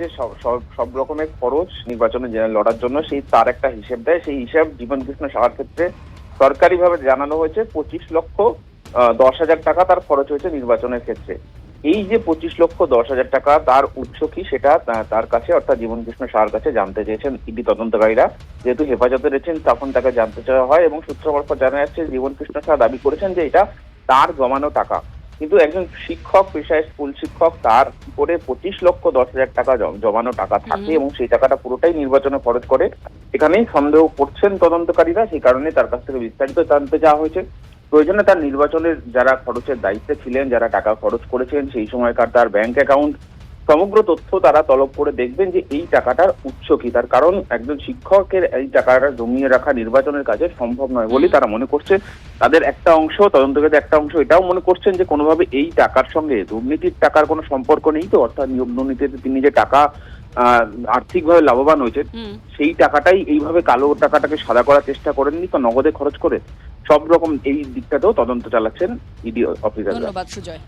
যে সব রকমের খরচ নির্বাচনে লড়ার জন্য সেই তার একটা হিসেব দেয়। সেই হিসাব জীবনকৃষ্ণ সাহার ক্ষেত্রে সরকারিভাবে জানানো হয়েছে 25,10,000 টাকা তার খরচ হয়েছে নির্বাচনের ক্ষেত্রে। এই যে 25,10,000 টাকা তার উৎস কি সেটা তার কাছে অর্থাৎ জীবনকৃষ্ণ সাহার কাছে জানতে চেয়েছেন ইডি তদন্তকারীরা। যেহেতু হেফাজতে রয়েছেন তখন তাকে জানতে চাওয়া হয় এবং সূত্র মারফত জানা যাচ্ছে জীবনকৃষ্ণ সাহা দাবি করেছেন যে এটা তার জমানো টাকা। কিন্তু একজন শিক্ষক, পেশায় স্কুল শিক্ষক, তার কি করে 25,10,000 টাকা জমানো টাকা থাকে এবং সেই টাকাটা পুরোটাই নির্বাচনে খরচ করে, এখানেই সন্দেহ করছেন তদন্তকারীরা। সেই কারণে তার কাছ থেকে বিস্তারিত জানতে চাওয়া হয়েছে। প্রয়োজনে তার নির্বাচনের যারা খরচের দায়িত্বে ছিলেন, যারা টাকা খরচ করেছেন, সেই সময়কার তার ব্যাংক অ্যাকাউন্ট সমগ্র তথ্য তারা তলব করে দেখবেন যে এই টাকাটার উৎস কি। তার কারণ একজন শিক্ষকের এই টাকাটা জমিয়ে রাখা নির্বাচনের কাজে সম্ভব নয় বলে তারা মনে করছে। তাদের একটা অংশ, তদন্তকারীদের একটা অংশ এটাও মনে করছেন যে কোনোভাবে এই টাকার সঙ্গে দুর্নীতির টাকার কোনো সম্পর্ক নেই, তো অর্থাৎ নিয়োগ দুর্নীতিতে তিনি যে টাকা আর্থিকভাবে লাভবান হয়েছেন সেই টাকাটাই এইভাবে কালো টাকাটাকে সাদা করার চেষ্টা করেননি, তো নগদে খরচ করে। সব রকম এই দিকটাতেও তদন্ত চালাচ্ছেন ইডি অফিসাররা। ধন্যবাদ সুজয়।